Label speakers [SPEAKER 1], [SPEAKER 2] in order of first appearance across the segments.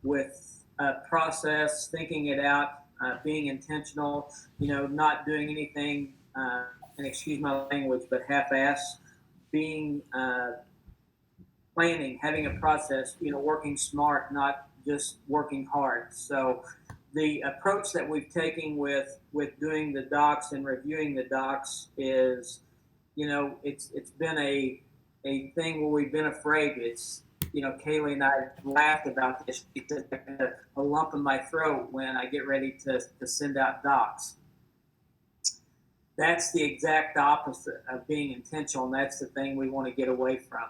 [SPEAKER 1] with process, thinking it out, being intentional, not doing anything, and excuse my language, but half-ass, being planning, having a process, working smart, not just working hard. So the approach that we've taken with doing the docs and reviewing the docs is, it's been a thing where we've been afraid. It's Kaylee and I laughed about this because I get a lump in my throat when I get ready to send out docs. That's the exact opposite of being intentional, and that's the thing we want to get away from.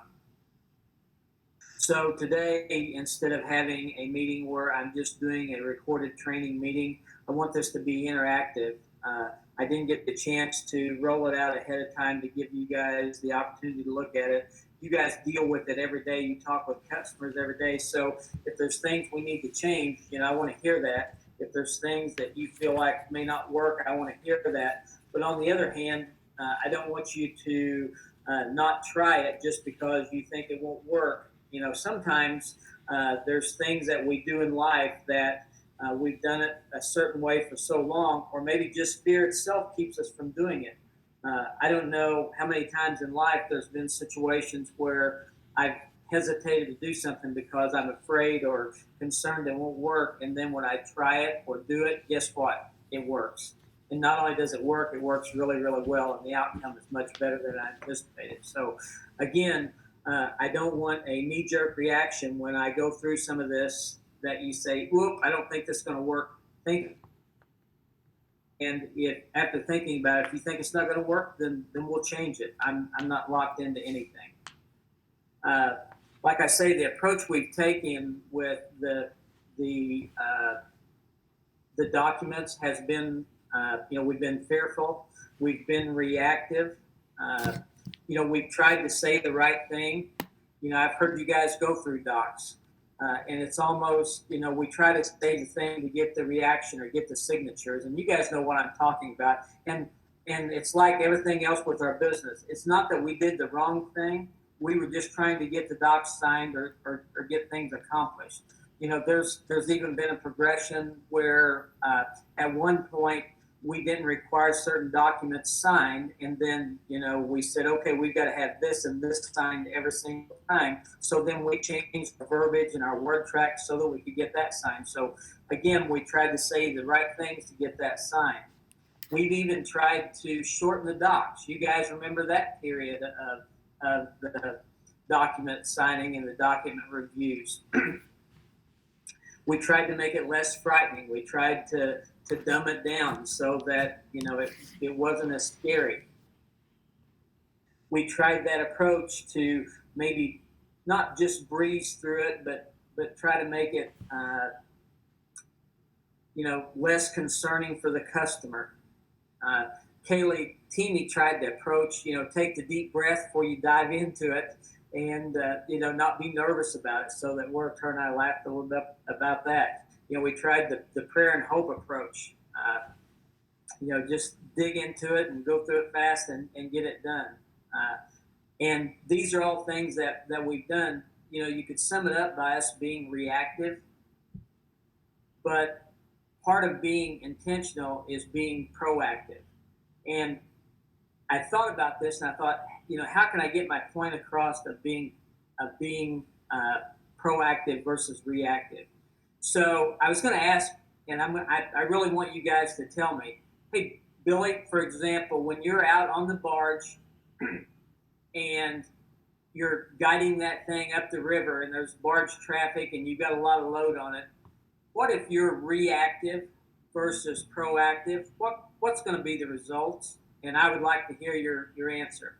[SPEAKER 1] So today, instead of having a meeting where I'm just doing a recorded training meeting, I want this to be interactive. I didn't get the chance to roll it out ahead of time to give you guys the opportunity to look at it. You guys deal with it every day. You talk with customers every day. So if there's things we need to change, I want to hear that. If there's things that you feel like may not work, I want to hear that. But on the other hand, I don't want you to not try it just because you think it won't work. Sometimes there's things that we do in life that we've done it a certain way for so long, or maybe just fear itself keeps us from doing it. I don't know how many times in life there's been situations where I've hesitated to do something because I'm afraid or concerned it won't work. And then when I try it or do it, guess what? It works. And not only does it work, it works really, really well, and the outcome is much better than I anticipated. So, again, I don't want a knee-jerk reaction when I go through some of this that you say, whoop, I don't think this is going to work. And if after thinking about it, if you think it's not going to work, then we'll change it. I'm not locked into anything. Like I say, the approach we've taken with the documents has been, we've been fearful, we've been reactive. We've tried to say the right thing. I've heard you guys go through docs, and it's almost, we try to say the thing to get the reaction or get the signatures, and you guys know what I'm talking about. And it's like everything else with our business. It's not that we did the wrong thing. We were just trying to get the docs signed or get things accomplished. There's even been a progression where at one point, we didn't require certain documents signed, and then we said, okay, we've got to have this and this signed every single time. So then we changed the verbiage in our word track so that we could get that signed. So again, we tried to say the right things to get that signed. We've even tried to shorten the docs. You guys remember that period of the document signing and the document reviews. We tried to make it less frightening. We tried to dumb it down so that it wasn't as scary. We tried that approach to maybe not just breeze through it, but try to make it less concerning for the customer. Kaylee Teamy tried to approach, take the deep breath before you dive into it, and not be nervous about it. So that her and I laughed a little bit about that. We tried the prayer and hope approach. Just dig into it and go through it fast and get it done. And these are all things that we've done. You could sum it up by us being reactive, but part of being intentional is being proactive. And I thought about this, and I thought, how can I get my point across of being proactive versus reactive? So I was going to ask, and I really want you guys to tell me, hey, Billy, for example, when you're out on the barge and you're guiding that thing up the river and there's barge traffic and you've got a lot of load on it, what if you're reactive versus proactive? What's going to be the results? And I would like to hear your answer.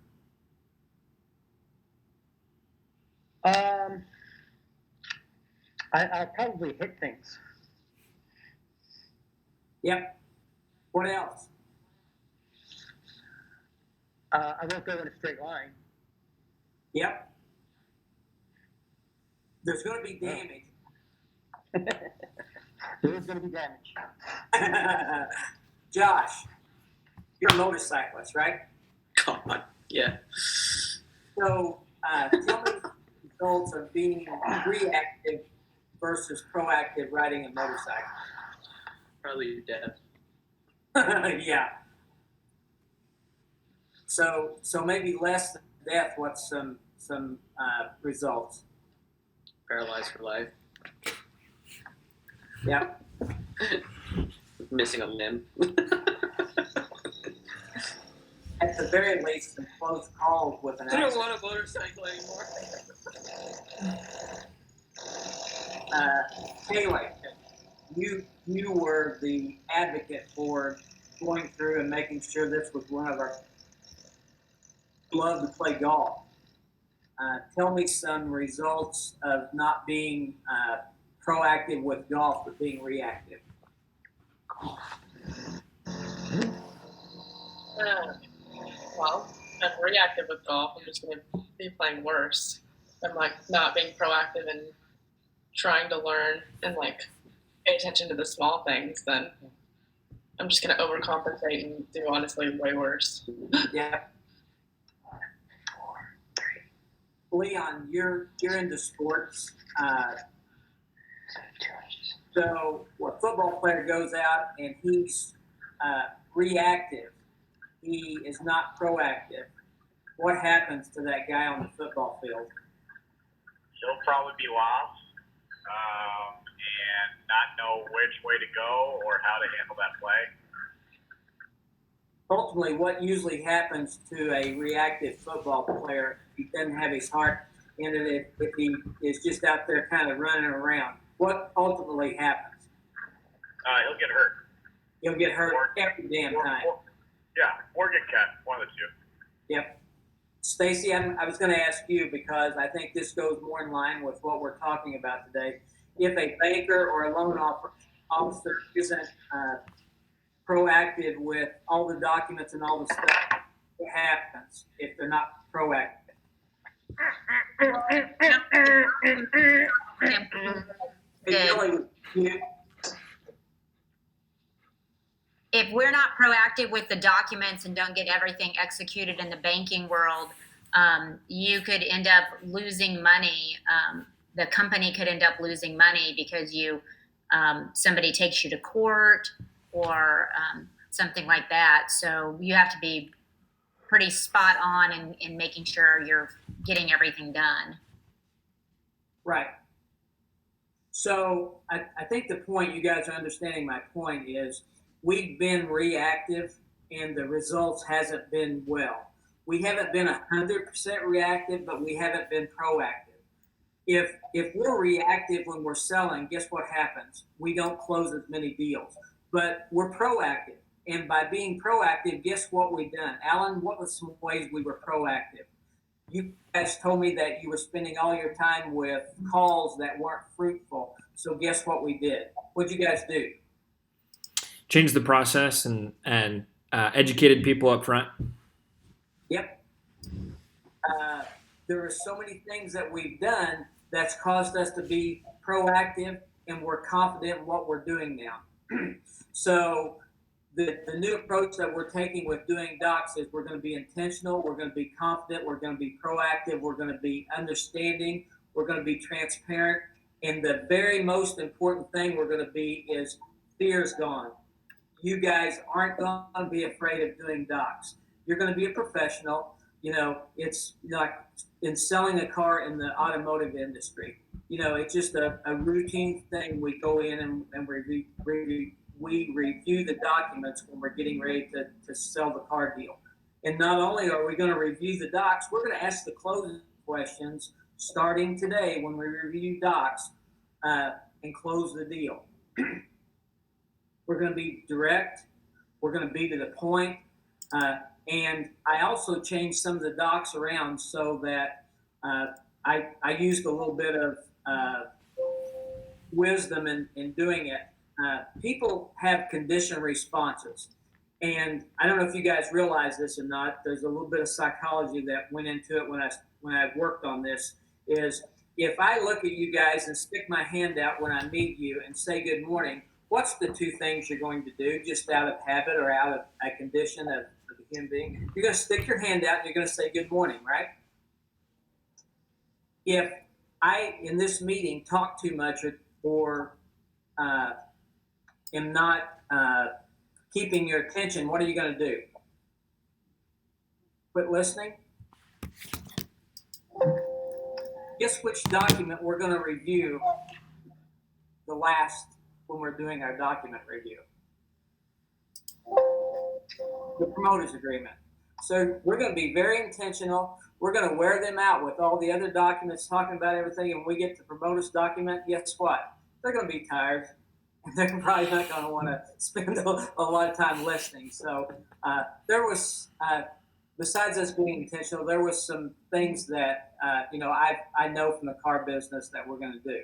[SPEAKER 2] I'll probably hit things.
[SPEAKER 1] Yep. What else?
[SPEAKER 2] I won't go in a straight line.
[SPEAKER 1] Yep. There's going to be damage.
[SPEAKER 2] There is going to be damage.
[SPEAKER 1] Josh, you're a motorcyclist, right?
[SPEAKER 3] Come on. Yeah.
[SPEAKER 1] So tell me the results of being reactive versus proactive riding a motorcycle?
[SPEAKER 3] Probably your death.
[SPEAKER 1] Yeah. So maybe less than death. What's some results?
[SPEAKER 3] Paralyzed for life.
[SPEAKER 1] Yep.
[SPEAKER 3] Missing a limb.
[SPEAKER 1] At the very least, some close calls with an
[SPEAKER 3] I don't
[SPEAKER 1] accident.
[SPEAKER 3] want a motorcycle anymore.
[SPEAKER 1] Anyway, you were the advocate for going through and making sure this was one of our love to play golf. Tell me some results of not being proactive with golf, but being reactive.
[SPEAKER 4] Well, I'm reactive with golf. I'm just going to be playing worse. I'm like not being proactive and trying to learn and like pay attention to the small things. Then I'm just going to overcompensate and do honestly way worse.
[SPEAKER 1] Yeah. Leon, you're into sports. So a football player goes out and he's reactive. He is not proactive. What happens to that guy on the football field?
[SPEAKER 5] He'll probably be lost and not know which way to go or how to handle that play.
[SPEAKER 1] Ultimately, what usually happens to a reactive football player, he doesn't have his heart in it if he is just out there kind of running around. What ultimately happens?
[SPEAKER 5] He'll get hurt.
[SPEAKER 1] He'll get hurt every damn time.
[SPEAKER 5] Or get cut. One of the two.
[SPEAKER 1] Yep. Stacy, I was going to ask you because I think this goes more in line with what we're talking about today. If a banker or a loan officer isn't proactive with all the documents and all the stuff, what happens if they're not proactive? It's really you.
[SPEAKER 6] If we're not proactive with the documents and don't get everything executed in the banking world, you could end up losing money. The company could end up losing money because somebody takes you to court or something like that. So you have to be pretty spot on in making sure you're getting everything done.
[SPEAKER 1] Right. So I think the point, you guys are understanding my point, is we've been reactive and the results hasn't been well. We haven't been 100% reactive, but we haven't been proactive. If we're reactive when we're selling, guess what happens? We don't close as many deals, but we're proactive. And by being proactive, guess what we've done? Alan, what were some ways we were proactive? You guys told me that you were spending all your time with calls that weren't fruitful. So guess what we did? What'd you guys do?
[SPEAKER 7] Changed the process and educated people up front.
[SPEAKER 1] Yep. There are so many things that we've done that's caused us to be proactive, and we're confident in what we're doing now. So the new approach that we're taking with doing docs is we're going to be intentional, we're going to be confident, we're going to be proactive, we're going to be understanding, we're going to be transparent, and the very most important thing we're going to be is fear's gone. You guys aren't going to be afraid of doing docs. You're going to be a professional. You know, it's like in selling a car in the automotive industry. You know, it's just a routine thing. We go in and we review the documents when we're getting ready to sell the car deal. And not only are we going to review the docs, we're going to ask the closing questions starting today when we review docs and close the deal. We're going to be direct. We're going to be to the point. And I also changed some of the docs around so that I used a little bit of wisdom in doing it. People have condition responses. And I don't know if you guys realize this or not. There's a little bit of psychology that went into it when I worked on this. Is if I look at you guys and stick my hand out when I meet you and say good morning, what's the two things you're going to do just out of habit or out of a condition of a human being? You're going to stick your hand out and you're going to say good morning, right? If I, in this meeting, talk too much or am not keeping your attention, what are you going to do? Quit listening? Guess which document we're going to review the last when we're doing our document review? The promoters agreement. So we're going to be very intentional. We're going to wear them out with all the other documents talking about everything. And when we get to promoters document, guess what? They're going to be tired. And they're probably not going to want to spend a lot of time listening. So there was, besides us being intentional, there was some things that, I know from the car business that we're going to do.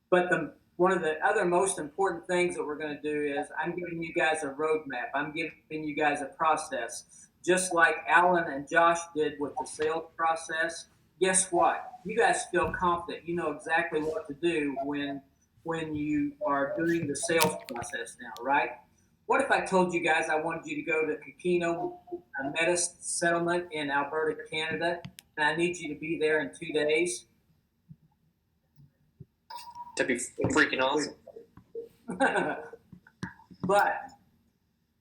[SPEAKER 1] But one of the other most important things that we're going to do is I'm giving you guys a roadmap. I'm giving you guys a process. Just like Alan and Josh did with the sales process, guess what? You guys feel confident. You know exactly what to do when you are doing the sales process now, right? What if I told you guys I wanted you to go to Kikino Metis Settlement in Alberta, Canada, and I need you to be there in 2 days?
[SPEAKER 3] That'd be freaking awesome.
[SPEAKER 1] But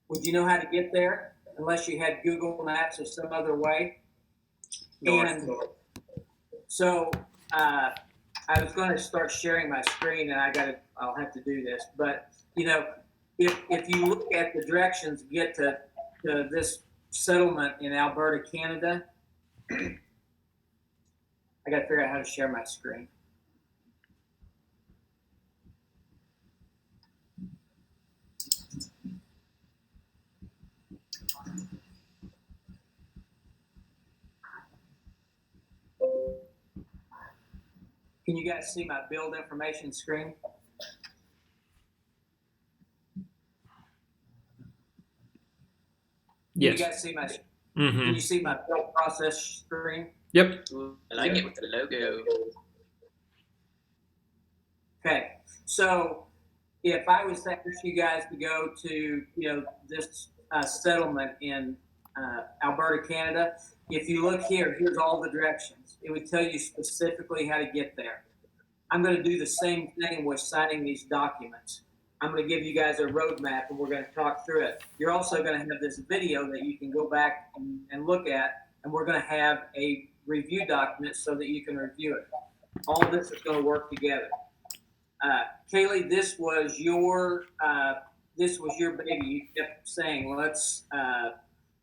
[SPEAKER 1] would you know how to get there unless you had Google Maps or some other way? And so I was going to start sharing my screen, and I'll have to do this. But if you look at the directions to get to this settlement in Alberta, Canada, I got to figure out how to share my screen. Can you guys see my build information screen?
[SPEAKER 7] Yes.
[SPEAKER 1] You guys see my?
[SPEAKER 7] Mm-hmm.
[SPEAKER 1] Can you see my build process screen?
[SPEAKER 7] Yep.
[SPEAKER 3] I like it with the logo.
[SPEAKER 1] Okay, so if I was to ask you guys to go to this settlement in Alberta, Canada, if you look here, here's all the directions. It would tell you specifically how to get there. I'm going to do the same thing with signing these documents. I'm going to give you guys a roadmap, and we're going to talk through it. You're also going to have this video that you can go back and look at, and we're going to have a review document so that you can review it. All of this is going to work together. Kaylee, this was your baby. You kept saying,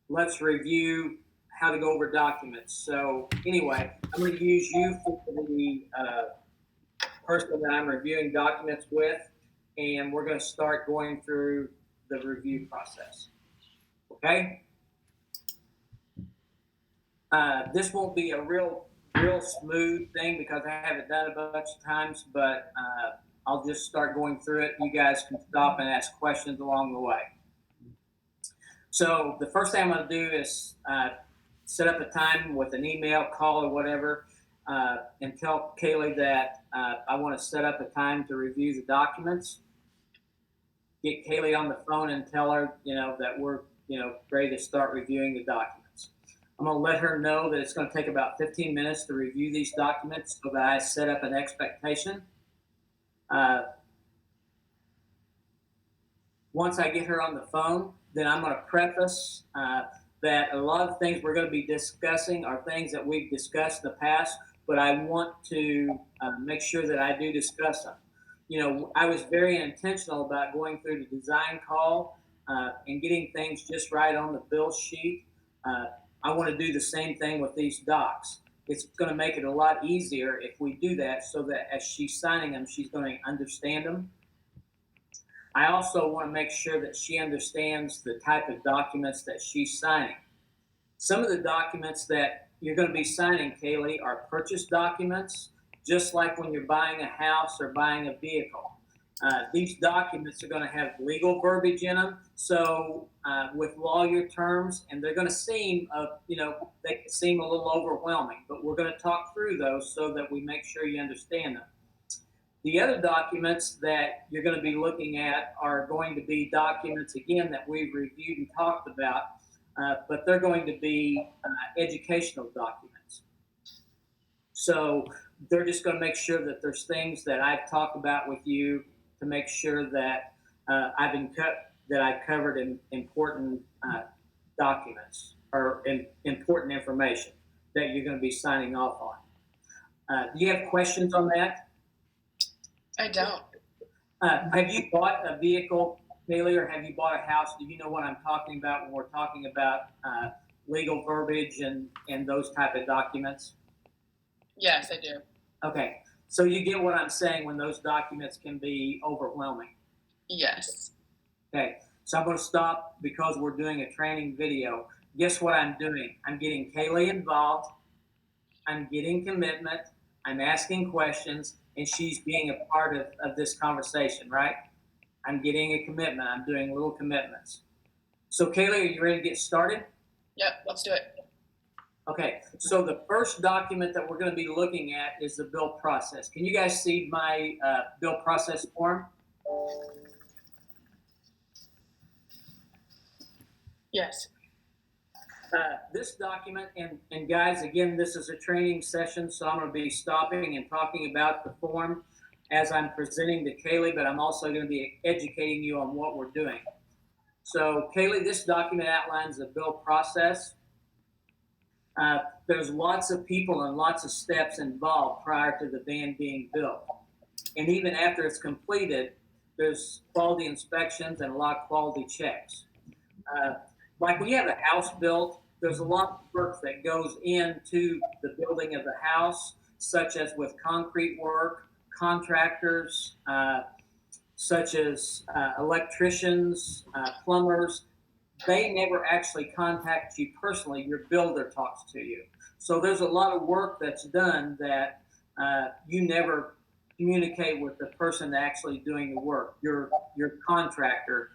[SPEAKER 1] let's review how to go over documents. So anyway, I'm going to use you for the person that I'm reviewing documents with, and we're going to start going through the review process. Okay? This won't be a real smooth thing because I haven't done it a bunch of times, but I'll just start going through it. You guys can stop and ask questions along the way. So the first thing I'm going to do is set up a time with an email, call, or whatever, and tell Kaylee that I want to set up a time to review the documents. Get Kaylee on the phone and tell her, that we're, ready to start reviewing the documents. I'm going to let her know that it's going to take about 15 minutes to review these documents so that I set up an expectation. Once I get her on the phone, then I'm going to preface that a lot of things we're going to be discussing are things that we've discussed in the past, but I want to make sure that I do discuss them. I was very intentional about going through the design call and getting things just right on the bill sheet. I want to do the same thing with these docs. It's going to make it a lot easier if we do that so that as she's signing them, she's going to understand them. I also want to make sure that she understands the type of documents that she's signing. Some of the documents that you're going to be signing, Kaylee, are purchase documents, just like when you're buying a house or buying a vehicle. These documents are going to have legal verbiage in them, so with lawyer terms, and they're going to seem, they can seem a little overwhelming, but we're going to talk through those so that we make sure you understand them. The other documents that you're going to be looking at are going to be documents, again, that we've reviewed and talked about, but they're going to be educational documents. So they're just going to make sure that there's things that I've talked about with you to make sure that I've covered in important documents or important information that you're going to be signing off on. Do you have questions on that?
[SPEAKER 4] I don't.
[SPEAKER 1] Have you bought a vehicle, Haley, or have you bought a house? Do you know what I'm talking about when we're talking about legal verbiage and those type of documents?
[SPEAKER 4] Yes, I do.
[SPEAKER 1] Okay, so you get what I'm saying when those documents can be overwhelming.
[SPEAKER 4] Yes.
[SPEAKER 1] Okay, so I'm going to stop because we're doing a training video. Guess what I'm doing? I'm getting Kaylee involved. I'm getting commitment. I'm asking questions, and she's being a part of this conversation, right? I'm getting a commitment. I'm doing little commitments. So Kaylee, are you ready to get started?
[SPEAKER 4] Yep, let's do it.
[SPEAKER 1] Okay, so the first document that we're going to be looking at is the bill process. Can you guys see my bill process form?
[SPEAKER 4] Yes.
[SPEAKER 1] This document, and guys, again, this is a training session, so I'm going to be stopping and talking about the form as I'm presenting to Kaylee, but I'm also going to be educating you on what we're doing. So Kaylee, this document outlines the bill process. There's lots of people and lots of steps involved prior to the van being built. And even after it's completed, there's quality inspections and a lot of quality checks. Like when you have a house built, there's a lot of work that goes into the building of the house, such as with concrete work, contractors, such as electricians, plumbers. They never actually contact you personally. Your builder talks to you. So there's a lot of work that's done that you never communicate with the person actually doing the work. Your contractor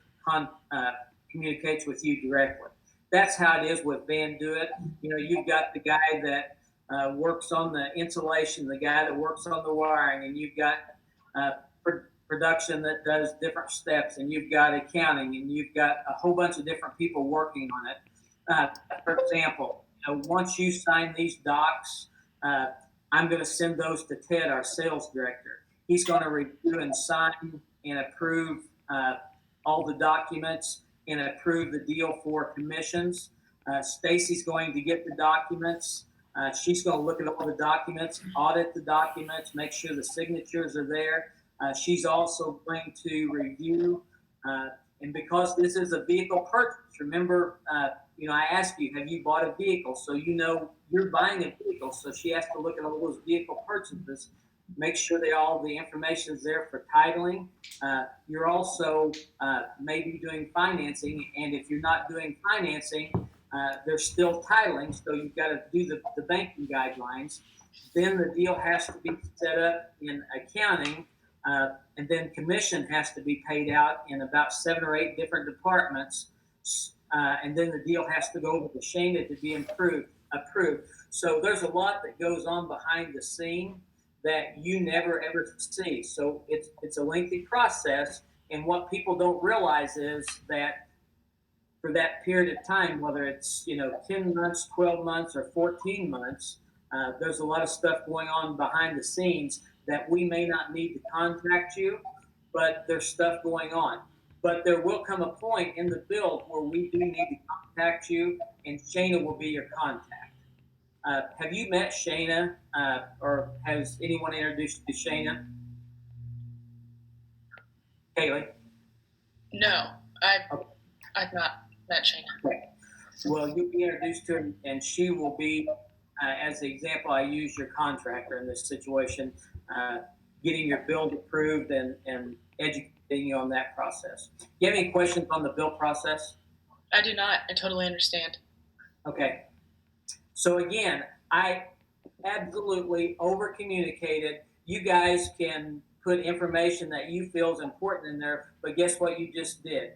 [SPEAKER 1] communicates with you directly. That's how it is with Van Do It. You know, you've got the guy that works on the insulation, the guy that works on the wiring, and you've got production that does different steps, and you've got accounting, and you've got a whole bunch of different people working on it. For example, once you sign these docs, I'm going to send those to Ted, our sales director. He's going to review and sign and approve all the documents and approve the deal for commissions. Stacy's going to get the documents. She's going to look at all the documents, audit the documents, make sure the signatures are there. She's also going to review, and because this is a vehicle purchase, remember, I asked you, have you bought a vehicle? So you know you're buying a vehicle. So she has to look at all those vehicle purchases, make sure that all the information is there for titling. You're also maybe doing financing, and if you're not doing financing, there's still titling, so you've got to do the banking guidelines. Then the deal has to be set up in accounting, and then commission has to be paid out in about 7 or 8 different departments, and then the deal has to go over to Shana to be approved. So there's a lot that goes on behind the scene that you never ever see. So it's a lengthy process, and what people don't realize is that for that period of time, whether it's 10 months, 12 months, or 14 months, there's a lot of stuff going on behind the scenes that we may not need to contact you, but there's stuff going on. But there will come a point in the build where we do need to contact you, and Shana will be your contact. Have you met Shana, or has anyone introduced you to Shana? Haley?
[SPEAKER 4] No, I've not met Shana.
[SPEAKER 1] Okay. Well, you'll be introduced to her, and she will be, as the example I use, your contractor in this situation, getting your build approved and educating you on that process. Do you have any questions on the build process?
[SPEAKER 4] I do not. I totally understand.
[SPEAKER 1] Okay. So again, I absolutely over communicated. You guys can put information that you feel is important in there, but guess what you just did?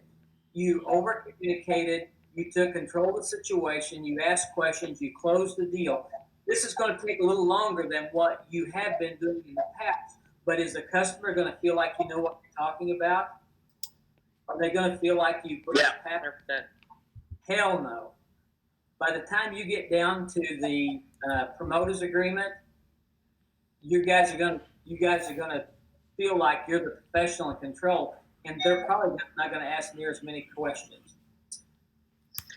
[SPEAKER 1] You over communicated, you took control of the situation, you asked questions, you closed the deal. This is going to take a little longer than what you have been doing in the past, but is the customer going to feel like you know what you're talking about? Are they going to feel like you put
[SPEAKER 3] Yeah,
[SPEAKER 1] the pattern?
[SPEAKER 3] 100%.
[SPEAKER 1] Hell no. By the time you get down to the promoters agreement, you guys are gonna feel like you're the professional in control, and they're probably not gonna ask near as many questions.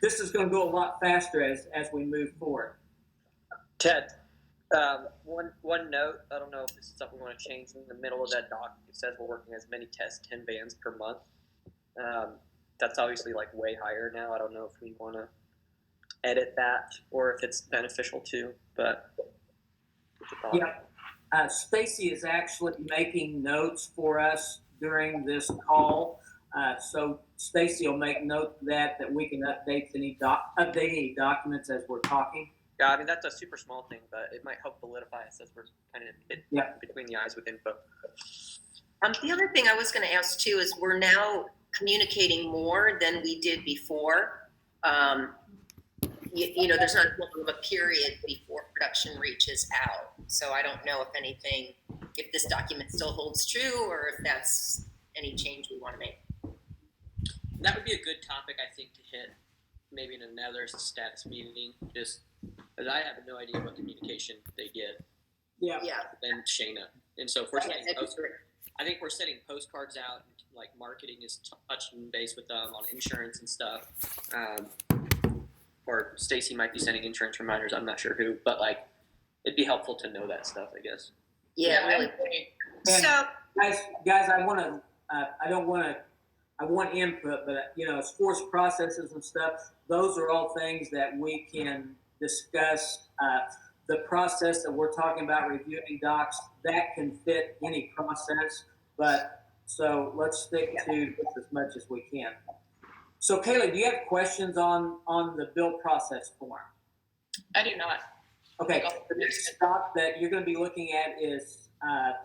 [SPEAKER 1] This is gonna go a lot faster as we move forward.
[SPEAKER 3] Ted, one note. I don't know if this is something we want to change in the middle of that doc. It says we're working as many tests, 10 bands per month. That's obviously like way higher now. I don't know if we want to edit that or if it's beneficial too. But what's your thought?
[SPEAKER 1] Yeah, Stacy is actually making notes for us during this call. So Stacy will make note of that we can update any documents as we're talking.
[SPEAKER 3] Yeah, I mean that's a super small thing, but it might help solidify us as we're kind of between the eyes with info.
[SPEAKER 8] The other thing I was going to ask too is we're now communicating more than we did before. You know, there's not as long of a period before production reaches out. So I don't know if this document still holds true or if that's any change we want to make.
[SPEAKER 3] That would be a good topic, I think, to hit maybe in another status meeting, just because I have no idea what communication they get.
[SPEAKER 1] Yeah.
[SPEAKER 3] And Shayna. And so if we're setting
[SPEAKER 8] That'd be great.
[SPEAKER 3] I think we're setting postcards out, like marketing is touching base with them on insurance and stuff. Or Stacy might be sending insurance reminders. I'm not sure who, but like it'd be helpful to know that stuff, I guess.
[SPEAKER 8] Yeah,
[SPEAKER 4] I
[SPEAKER 8] really.
[SPEAKER 4] agree.
[SPEAKER 1] And
[SPEAKER 6] So,
[SPEAKER 1] guys, I want input, but as force processes and stuff, those are all things that we can discuss. The process that we're talking about, reviewing docs, that can fit any process, but so let's stick to this as much as we can. So Kayla, do you have questions on the bill process form?
[SPEAKER 4] I do not.
[SPEAKER 1] Okay, the next stop that you're going to be looking at is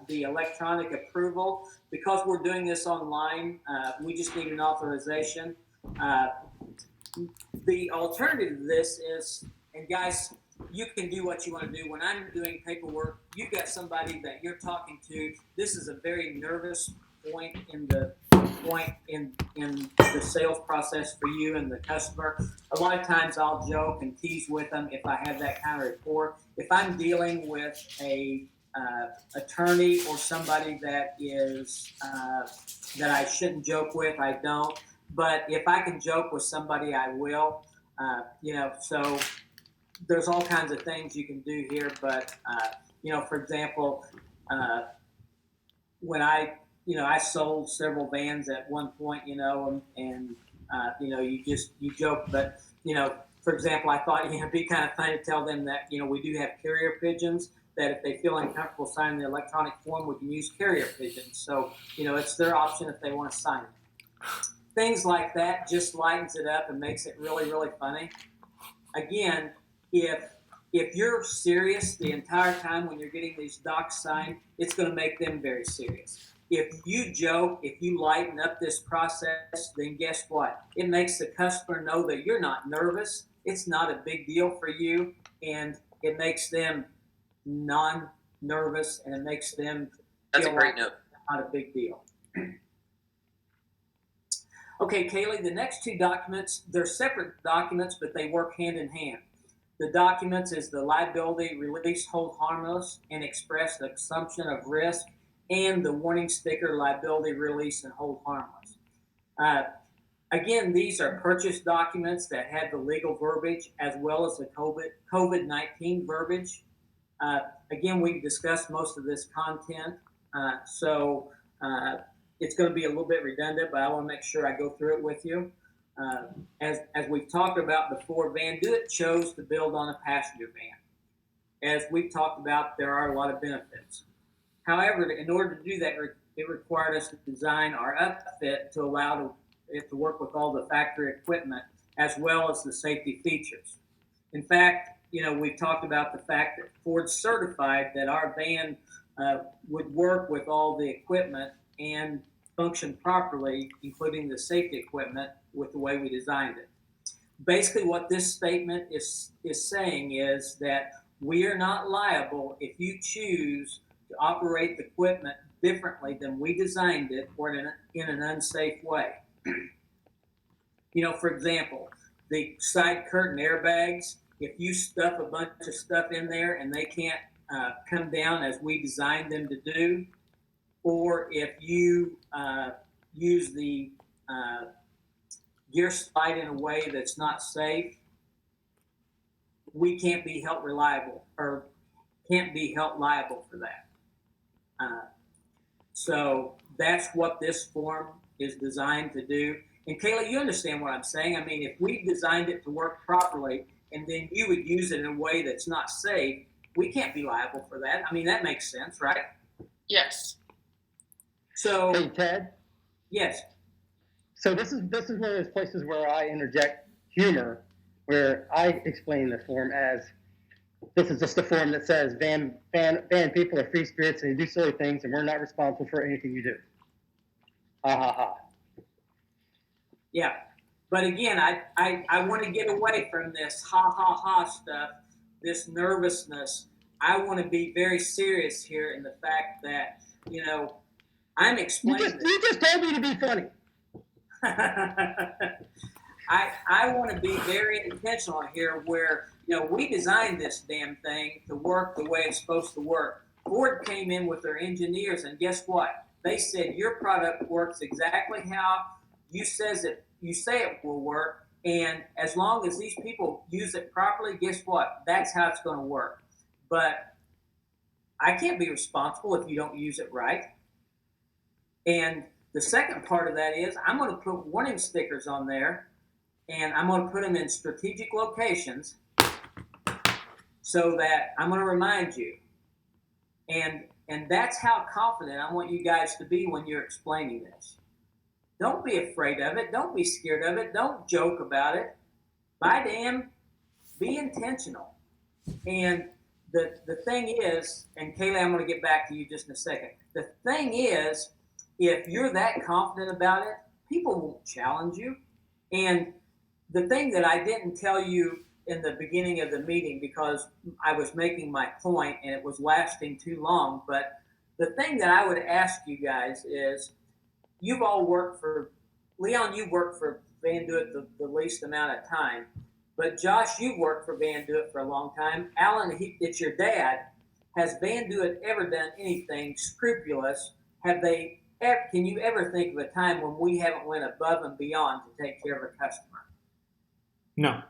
[SPEAKER 1] the electronic approval. Because we're doing this online, we just need an authorization. The alternative to this is, and guys, you can do what you want to do. When I'm doing paperwork, you've got somebody that you're talking to. This is a very nervous point in the sales process for you and the customer. A lot of times I'll joke and tease with them if I have that kind of rapport. If I'm dealing with a attorney or somebody that is that I shouldn't joke with, I don't. But if I can joke with somebody, I will. So there's all kinds of things you can do here. But for example, when I sold several vans at one point, you joke, but for example, I thought it'd be kind of funny to tell them that we do have carrier pigeons, that if they feel uncomfortable signing the electronic form, we can use carrier pigeons. So it's their option if they want to sign it. Things like that just lightens it up and makes it really, really funny. Again, if you're serious the entire time when you're getting these docs signed, it's going to make them very serious. If you joke, if you lighten up this process, then guess what? It makes the customer know that you're not nervous. It's not a big deal for you, and it makes them non-nervous, and it makes them
[SPEAKER 3] That's a
[SPEAKER 1] feel
[SPEAKER 3] great
[SPEAKER 1] like
[SPEAKER 3] note.
[SPEAKER 1] it's not a big deal. Okay, Kaylee, the next two documents, they're separate documents, but they work hand in hand. The documents is the liability release, hold harmless, and express the assumption of risk, and the warning sticker, liability release, and hold harmless. Again, these are purchase documents that have the legal verbiage as well as the COVID-19 verbiage. Again, we've discussed most of this content, so it's going to be a little bit redundant, but I want to make sure I go through it with you. As we've talked about before, VanDoit chose to build on a passenger van. As we've talked about, there are a lot of benefits. However, in order to do that, it required us to design our upfit to allow it to work with all the factory equipment as well as the safety features. In fact, we've talked about the fact that Ford certified that our van would work with all the equipment and function properly, including the safety equipment, with the way we designed it. Basically, what this statement is saying is that we are not liable if you choose to operate the equipment differently than we designed it or in an unsafe way. For example, the side curtain airbags, if you stuff a bunch of stuff in there and they can't come down as we designed them to do, or if you use the gear slide in a way that's not safe, we can't be held reliable or can't be held liable for that. So that's what this form is designed to do. And Kayla, you understand what I'm saying? I mean, if we designed it to work properly and then you would use it in a way that's not safe, we can't be liable for that. I mean, that makes sense, right?
[SPEAKER 4] Yes.
[SPEAKER 1] So,
[SPEAKER 2] Hey, Ted,
[SPEAKER 1] yes.
[SPEAKER 2] so this is one of those places where I interject humor, where I explain the form as, this is just a form that says van people are free spirits and they do silly things and we're not responsible for anything you do. Ha ha ha.
[SPEAKER 1] Yeah. But again, I want to get away from this ha ha ha stuff, this nervousness. I want to be very serious here in the fact that, you know, I'm explaining
[SPEAKER 2] You just told me to be funny.
[SPEAKER 1] I want to be very intentional here where, you know, we designed this damn thing to work the way it's supposed to work. Ford came in with their engineers and guess what? They said your product works exactly how you say it will work. And as long as these people use it properly, guess what? That's how it's going to work. But I can't be responsible if you don't use it right. And the second part of that is I'm going to put warning stickers on there, and I'm going to put them in strategic locations so that I'm going to remind you. And that's how confident I want you guys to be when you're explaining this. Don't be afraid of it. Don't be scared of it. Don't joke about it. By damn, be intentional. And the thing is, and Kayla, I'm going to get back to you just in a second. The thing is, if you're that confident about it, people won't challenge you. And the thing that I didn't tell you in the beginning of the meeting because I was making my point and it was lasting too long, but the thing that I would ask you guys is, you've all worked for, Leon, you worked for Van Duit the least amount of time, but Josh, you worked for Van Duit for a long time. Alan, it's your dad. Has Van Duit ever done anything scrupulous? Can you ever think of a time when we haven't went above and beyond to take care of a customer?
[SPEAKER 7] No.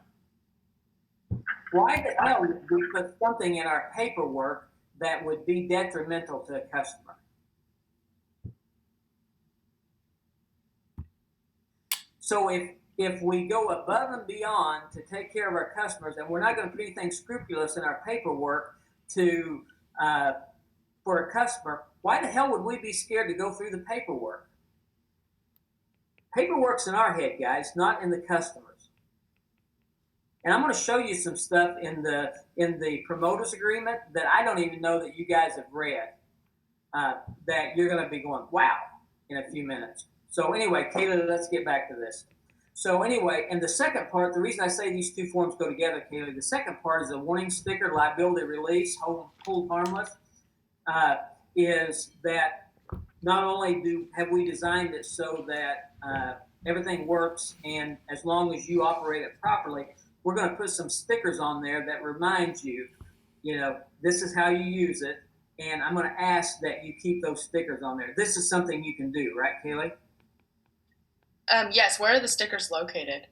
[SPEAKER 1] Why the hell would we put something in our paperwork that would be detrimental to a customer? So if we go above and beyond to take care of our customers, and we're not going to put anything scrupulous in our paperwork for a customer, why the hell would we be scared to go through the paperwork? Paperwork's in our head, guys, not in the customers. And I'm going to show you some stuff in the promoters agreement that I don't even know that you guys have read, that you're going to be going, wow, in a few minutes. So anyway, Kayla, let's get back to this. So anyway, and the second part, the reason I say these two forms go together, Kayla, the second part is a warning sticker, liability release, hold harmless, is that not only have we designed it so that everything works, and as long as you operate it properly, we're going to put some stickers on there that reminds you, you know, this is how you use it, and I'm going to ask that you keep those stickers on there. This is something you can do, right, Kaylee?
[SPEAKER 4] Yes. Where are the stickers located?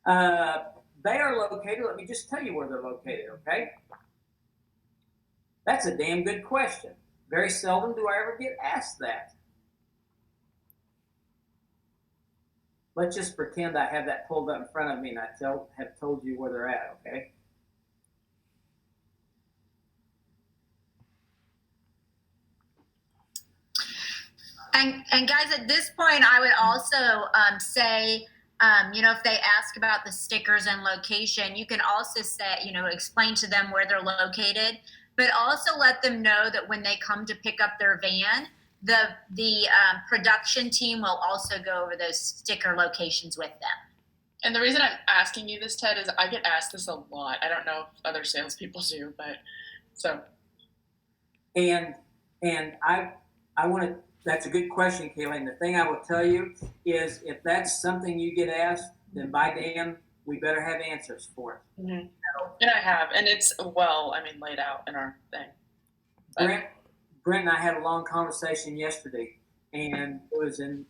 [SPEAKER 1] They are located, let me just tell you where they're located, okay? That's a damn good question. Very seldom do I ever get asked that. Let's just pretend I have that pulled up in front of me and I have told you where they're at, okay?
[SPEAKER 6] And guys, at this point, I would also say, you know, if they ask about the stickers and location, you can also say, you know, explain to them where they're located, but also let them know that when they come to pick up their van, the production team will also go over those sticker locations with them.
[SPEAKER 4] And the reason I'm asking you this, Ted, is I get asked this a lot. I don't know if other salespeople do, but so.
[SPEAKER 1] And I want to, that's a good question, Kayla. And the thing I will tell you is if that's something you get asked, then by damn, we better have answers for it.
[SPEAKER 4] Mm-hmm. And I have, and it's laid out in our thing.
[SPEAKER 1] Brent, Brent and I had a long conversation yesterday, and it was in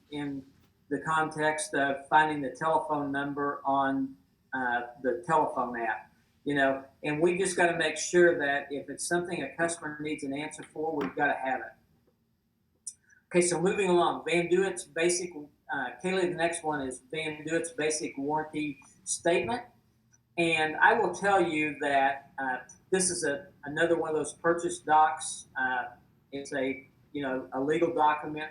[SPEAKER 1] the context of finding the telephone number on the telephone app. And we just got to make sure that if it's something a customer needs an answer for, we've got to have it. Okay, so moving along, Van Duit's basic. Kaylee, the next one is Van Duit's basic warranty statement. And I will tell you that this is another one of those purchase docs. It's a legal document,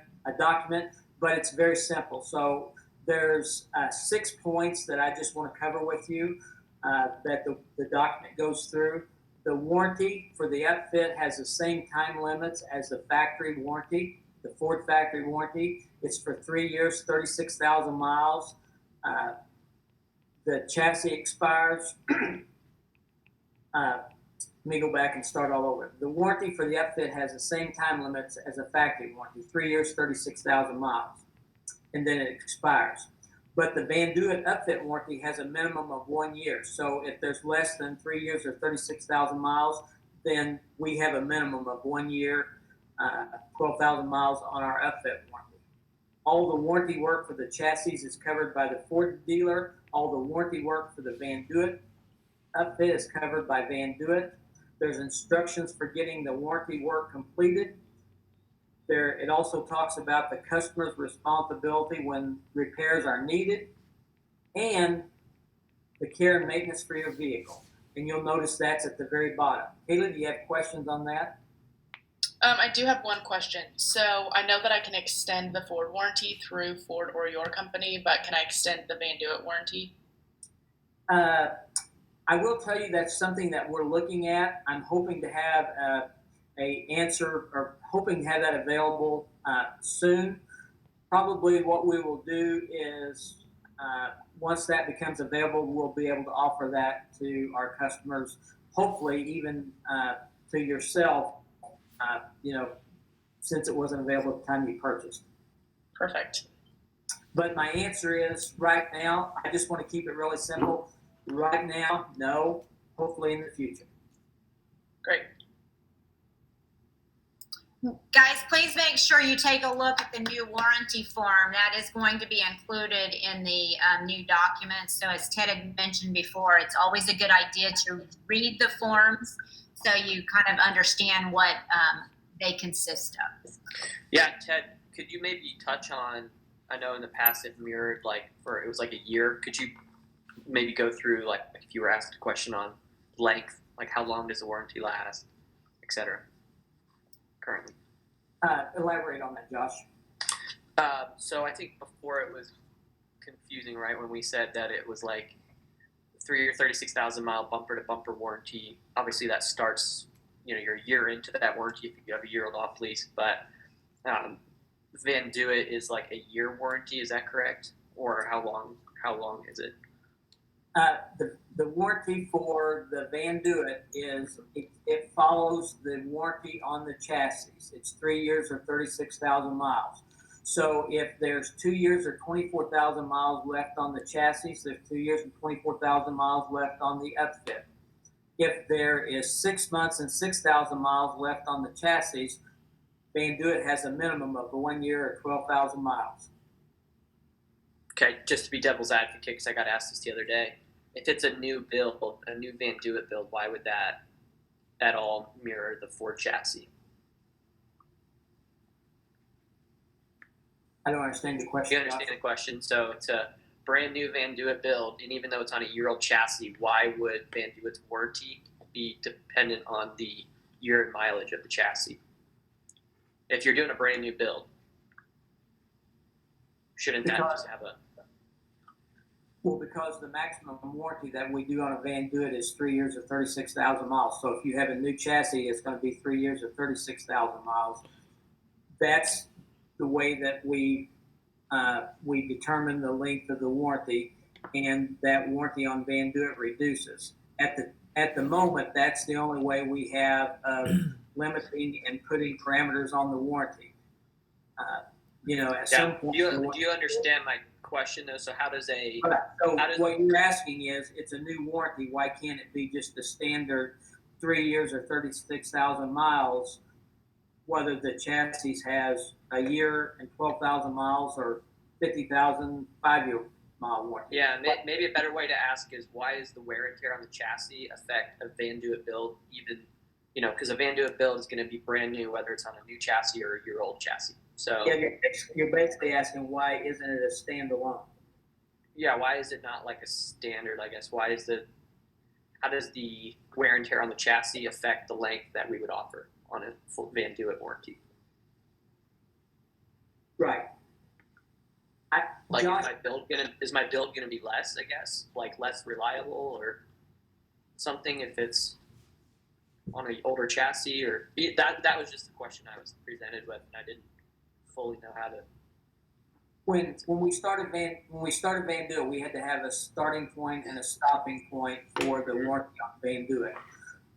[SPEAKER 1] but it's very simple. So there's 6 points that I just want to cover with you that the document goes through. The warranty for the upfit has the same time limits as the factory warranty, the Ford factory warranty. It's for 3 years, 36,000 miles. The chassis expires. Let me go back and start all over. The warranty for the upfit has the same time limits as a factory warranty, 3 years, 36,000 miles, and then it expires. But the Van Duit upfit warranty has a minimum of 1 year. So if there's less than 3 years or 36,000 miles, then we have a minimum of 1 year, 12,000 miles on our upfit warranty. All the warranty work for the chassis is covered by the Ford dealer. All the warranty work for the Van Duit upfit is covered by Van Duit. There's instructions for getting the warranty work completed. It also talks about the customer's responsibility when repairs are needed and the care and maintenance for your vehicle. And you'll notice that's at the very bottom. Kayla, do you have questions on that?
[SPEAKER 4] I do have one question. So I know that I can extend the Ford warranty through Ford or your company, but can I extend the Van Duit warranty?
[SPEAKER 1] I will tell you that's something that we're looking at. I'm hoping to have a answer, or hoping to have that available soon. Probably what we will do is once that becomes available, we'll be able to offer that to our customers, hopefully even to yourself, since it wasn't available at the time you purchased.
[SPEAKER 4] Perfect.
[SPEAKER 1] But my answer is right now, I just want to keep it really simple. Right now, no, hopefully in the future.
[SPEAKER 4] Great.
[SPEAKER 6] Guys, please make sure you take a look at the new warranty form. That is going to be included in the new documents. So as Ted had mentioned before, it's always a good idea to read the forms so you kind of understand what they consist of.
[SPEAKER 3] Yeah, Ted, could you maybe touch on, I know in the past it mirrored it was like a year. Could you maybe go through, like, if you were asked a question on length, like how long does the warranty last, et cetera, currently?
[SPEAKER 1] Elaborate on that, Josh.
[SPEAKER 3] So I think before it was confusing, right, when we said that it was like 3 year, 36,000 mile bumper to bumper warranty. Obviously that starts, you're a year into that warranty if you have a year off lease, but Van Duit is like a year warranty. Is that correct? Or how long is it?
[SPEAKER 1] The warranty for the Van Duit is it follows the warranty on the chassis. It's 3 years or 36,000 miles. So if there's 2 years or 24,000 miles left on the chassis, there's 2 years and 24,000 miles left on the upfit. If there is 6 months and 6,000 miles left on the chassis, Van Duit has a minimum of 1 year or 12,000 miles.
[SPEAKER 3] Okay, just to be devil's advocate, because I got asked this the other day. If it's a new build, a new Van Duit build, why would that at all mirror the Ford chassis?
[SPEAKER 1] I don't understand the question.
[SPEAKER 3] You understand the question? So it's a brand new Van Duit build, and even though it's on a year-old chassis, why would Van Duit's warranty be dependent on the year and mileage of the chassis? If you're doing a brand new build, shouldn't that just have a...
[SPEAKER 1] Well, because the maximum warranty that we do on a Van Duit is 3 years or 36,000 miles. So if you have a new chassis, it's going to be 3 years or 36,000 miles. That's the way that we determine the length of the warranty, and that warranty on Van Duit reduces. At the moment, that's the only way we have of limiting and putting parameters on the warranty. At some point.
[SPEAKER 3] Do you understand my question though? So how does
[SPEAKER 1] what you're asking is, it's a new warranty. Why can't it be just the standard 3 years or 36,000 miles whether the chassis has a year and 12,000 miles or 50,000 5-year mile warranty.
[SPEAKER 3] Yeah, maybe a better way to ask is why is the wear and tear on the chassis affect a Van Duit build even, because a Van Duit build is going to be brand new, whether it's on a new chassis or a year-old chassis. So
[SPEAKER 1] Yeah, you're basically asking why isn't it a standalone?
[SPEAKER 3] yeah, why is it not like a standard, I guess? How does the wear and tear on the chassis affect the length that we would offer on a full Van Duit warranty?
[SPEAKER 1] Right.
[SPEAKER 3] Like,
[SPEAKER 1] Josh,
[SPEAKER 3] is my build gonna be less? I guess, like less reliable or something if it's on an older chassis, or that was just the question I was presented with, and I didn't fully know how to.
[SPEAKER 1] when we started Van Duit, we had to have a starting point and a stopping point for the warranty on Van Duit.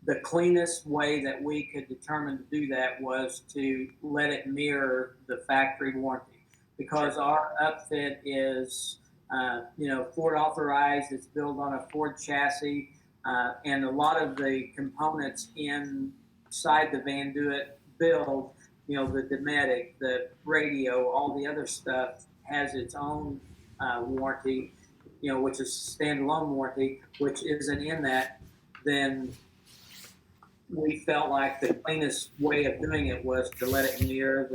[SPEAKER 1] The cleanest way that we could determine to do that was to let it mirror the factory warranty, because our upfit is, Ford authorized. It's built on a Ford chassis, and a lot of the components inside the Van Duit build, the Dometic, the radio, all the other stuff has its own warranty, which is standalone warranty, which isn't in that. Then we felt like the cleanest way of doing it was to let it mirror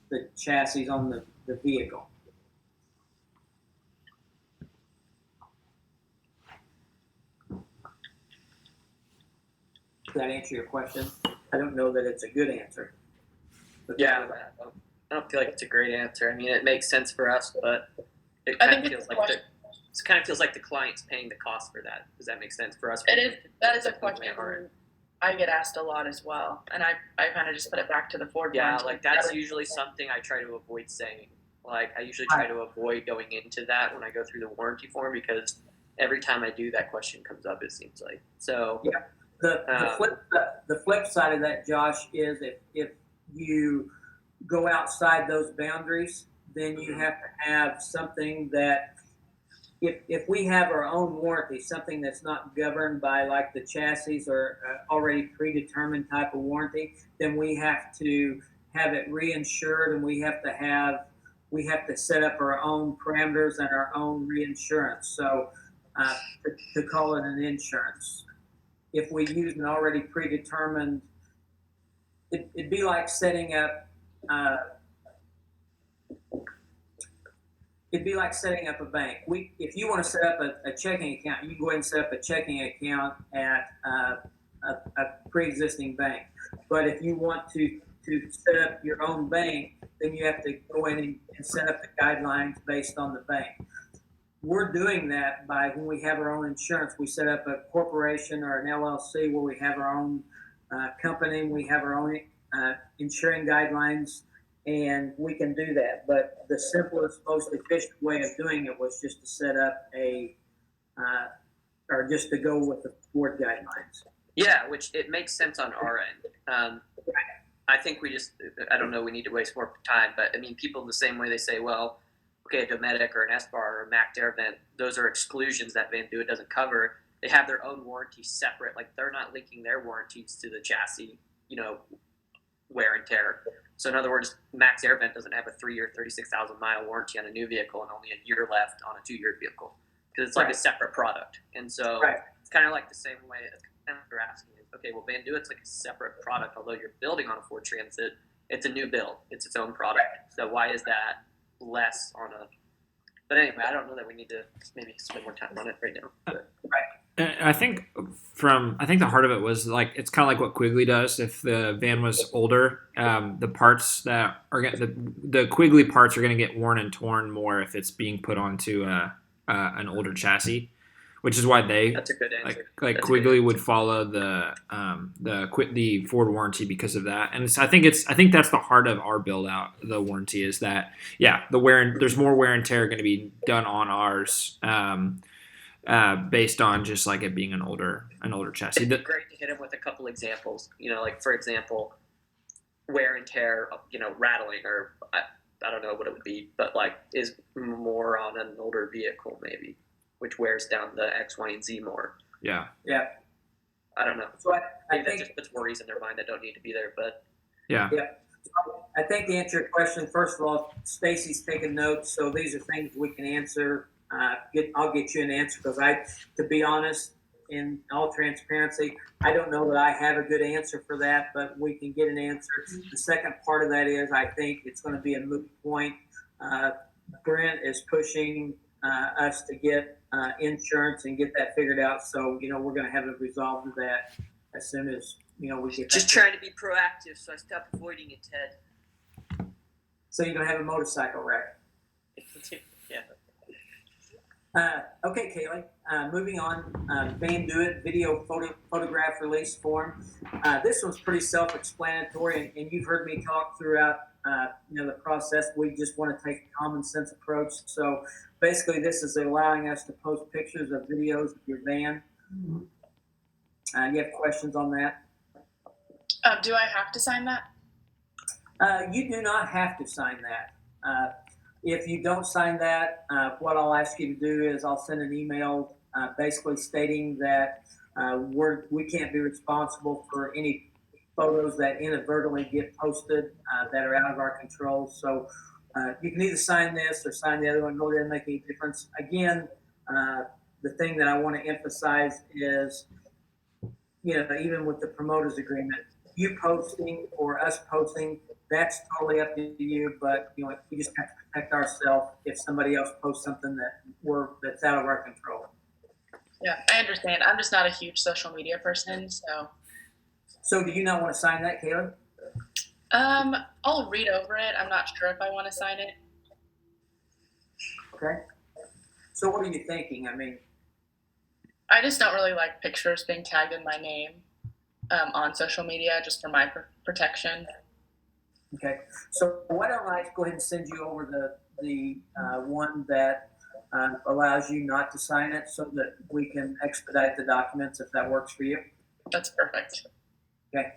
[SPEAKER 1] the chassis on the vehicle. Does that answer your question? I don't know that it's a good answer. But
[SPEAKER 3] Yeah, I don't feel like it's a great answer. I mean, it makes sense for us, but it
[SPEAKER 4] I
[SPEAKER 3] kind
[SPEAKER 4] think
[SPEAKER 3] of
[SPEAKER 4] it's
[SPEAKER 3] feels
[SPEAKER 4] a
[SPEAKER 3] like the client's paying the cost for that. Does that make sense for us?
[SPEAKER 4] That is a
[SPEAKER 3] Something
[SPEAKER 4] question
[SPEAKER 3] we aren't.
[SPEAKER 4] I get asked a lot as well, and I kind of just put it back to the Ford
[SPEAKER 3] Yeah,
[SPEAKER 4] warranty.
[SPEAKER 3] like that's usually something I try to avoid saying. Like I usually try to avoid going into that when I go through the warranty form, because every time I do, that question comes up. It seems like so.
[SPEAKER 1] Yeah. The flip side of that, Josh, is if you go outside those boundaries, then you have to have something that, if we have our own warranty, something that's not governed by like the chassis or already predetermined type of warranty, then we have to have it reinsured, and we have to set up our own parameters and our own reinsurance. So to call it an insurance. If we use an already predetermined, it'd be like setting up. It'd be like setting up a bank. If you want to set up a checking account, you can go ahead and set up a checking account at a pre-existing bank. But if you want to set up your own bank, then you have to go in and set up the guidelines based on the bank. We're doing that by, when we have our own insurance, we set up a corporation or an LLC where we have our own company, we have our own insuring guidelines, and we can do that. But the simplest, most efficient way of doing it was just to set up or just to go with the Ford guidelines.
[SPEAKER 3] Yeah, which it makes sense on our end. I think I don't know, we need to waste more time, but I mean, people the same way they say, well, okay, a Dometic or an S-Bar or a Max Air Vent, those are exclusions that Van Duit doesn't cover. They have their own warranty separate. Like they're not linking their warranties to the chassis, wear and tear. So in other words, Max Air Vent doesn't have a 3-year, 36,000 mile warranty on a new vehicle and only a year left on a 2-year vehicle, because it's like a separate product. And so it's kind of like the same way you're asking is, okay, well, Van Duit's like a separate product, although you're building on a Ford Transit. It's a new build. It's its own product. So why is that less on a? But anyway, I don't know that we need to maybe spend more time on it right now. But.
[SPEAKER 7] I think the heart of it was like, it's kind of like what Quigley does. If the van was older, the parts that are the Quigley parts are going to get worn and torn more if it's being put onto an older chassis, which is why
[SPEAKER 3] That's a good answer.
[SPEAKER 7] like Quigley would follow the Ford warranty because of that. And I think that's the heart of our build out. The warranty is that there's more wear and tear going to be done on ours. Based on just like it being an older chassis.
[SPEAKER 3] It'd be great to hit him with a couple examples. Like for example, wear and tear, rattling, or I don't know what it would be, but like is more on an older vehicle maybe, which wears down the X, Y, and Z more.
[SPEAKER 7] Yeah.
[SPEAKER 1] Yeah.
[SPEAKER 3] I don't know.
[SPEAKER 1] So I
[SPEAKER 3] Maybe that
[SPEAKER 1] think
[SPEAKER 3] just puts worries in their mind that don't need to be there, but
[SPEAKER 7] Yeah.
[SPEAKER 1] I think to answer your question, first of all, Stacy's taking notes, so these are things we can answer. I'll get you an answer because to be honest, in all transparency, I don't know that I have a good answer for that, but we can get an answer. The second part of that is I think it's going to be a moot point. Brent is pushing us to get insurance and get that figured out. So, we're going to have a resolve to that as soon as, we get
[SPEAKER 3] Just
[SPEAKER 1] that.
[SPEAKER 3] trying to be proactive, so I stopped avoiding it, Ted.
[SPEAKER 1] So you're going to have a motorcycle wreck.
[SPEAKER 3] Yeah.
[SPEAKER 1] Okay, Kaylee. Moving on. Van Duit photograph release form. This one's pretty self-explanatory, and you've heard me talk throughout the process. We just want to take a common sense approach. So basically, this is allowing us to post pictures of videos of your van. You have questions on that?
[SPEAKER 4] Do I have to sign that?
[SPEAKER 1] You do not have to sign that. If you don't sign that, what I'll ask you to do is I'll send an email basically stating that we can't be responsible for any photos that inadvertently get posted that are out of our control. So you can either sign this or sign the other one. It really doesn't make any difference. Again, the thing that I want to emphasize is, even with the promoters agreement, you posting or us posting, that's totally up to you. But we just have to protect ourselves if somebody else posts something that's out of our control.
[SPEAKER 4] Yeah, I understand. I'm just not a huge social media person, so.
[SPEAKER 1] So do you not want to sign that, Caleb?
[SPEAKER 4] I'll read over it. I'm not sure if I want to sign it.
[SPEAKER 1] Okay. So what are you thinking? I mean,
[SPEAKER 4] I just don't really like pictures being tagged in my name on social media, just for my protection.
[SPEAKER 1] okay. So why don't I go ahead and send you over the one that allows you not to sign it, so that we can expedite the documents if that works for you.
[SPEAKER 4] That's perfect.
[SPEAKER 1] Okay.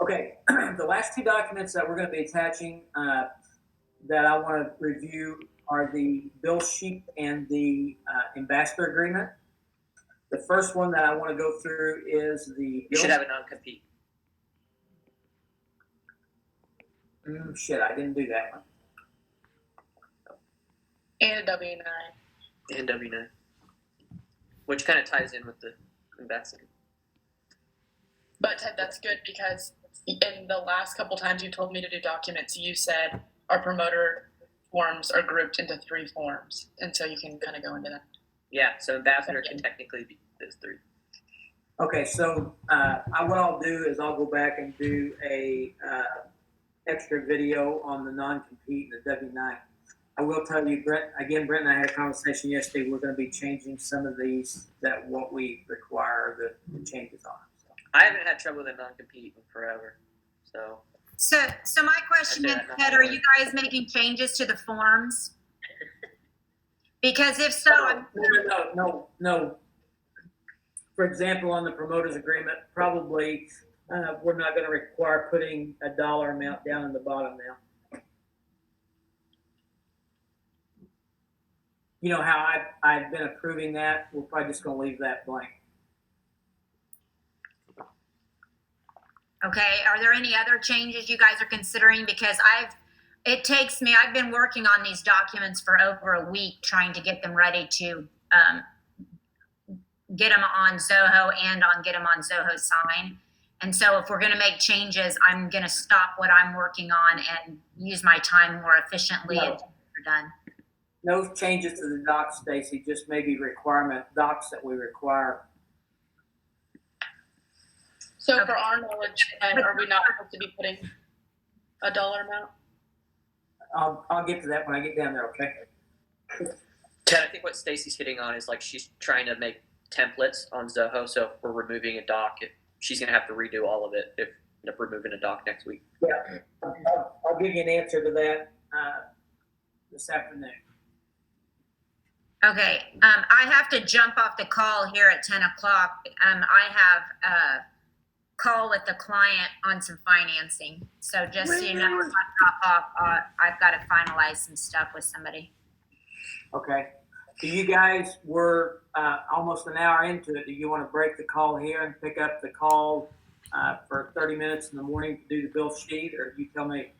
[SPEAKER 1] Okay. The last two documents that we're going to be attaching that I want to review are the bill sheet and the ambassador agreement. The first one that I want to go through is the.
[SPEAKER 3] You should have a non-compete.
[SPEAKER 1] Shit, I didn't do that one.
[SPEAKER 4] And a W-9.
[SPEAKER 3] And W9. Which kind of ties in with the ambassador.
[SPEAKER 4] But Ted, that's good because in the last couple times you told me to do documents, you said our promoter forms are grouped into 3 forms. And so you can kind of go into that.
[SPEAKER 3] Yeah, so ambassador can technically be those 3.
[SPEAKER 1] Okay, so what I'll do is I'll go back and do a extra video on the non-compete and the W-9. I will tell you, Brent and I had a conversation yesterday. We're going to be changing some of these what we require the changes on. So.
[SPEAKER 3] I haven't had trouble with a non-compete in forever, so.
[SPEAKER 6] So my question is, Ted, are you guys making changes to the forms? Because if so,
[SPEAKER 1] No. For example, on the promoters agreement, probably we're not going to require putting a dollar amount down in the bottom now. You know how I've been approving that? We're probably just going to leave that blank.
[SPEAKER 6] okay, are there any other changes you guys are considering? Because I've been working on these documents for over a week, trying to get them ready to get them on Zoho and get them on Zoho Sign. And so if we're going to make changes, I'm going to stop what I'm working on and use my time more efficiently until we're done.
[SPEAKER 1] No changes to the docs, Stacy, just maybe docs that we require.
[SPEAKER 4] So for our knowledge, are we not supposed to be putting a dollar amount?
[SPEAKER 1] I'll get to that when I get down there, okay?
[SPEAKER 3] Ted, I think what Stacy's hitting on is like she's trying to make templates on Zoho, so if we're removing a doc, she's going to have to redo all of it if we're moving a doc next week.
[SPEAKER 1] Yeah, I'll give you an answer to that this afternoon.
[SPEAKER 6] Okay, I have to jump off the call here at 10 o'clock. I have a call with the client on some financing. So just so you know, if I drop off, I've got to finalize some stuff with somebody.
[SPEAKER 1] Okay. So you guys were almost an hour into it. Do you want to break the call here and pick up the call for 30 minutes in the morning to do the bill sheet, or you tell me?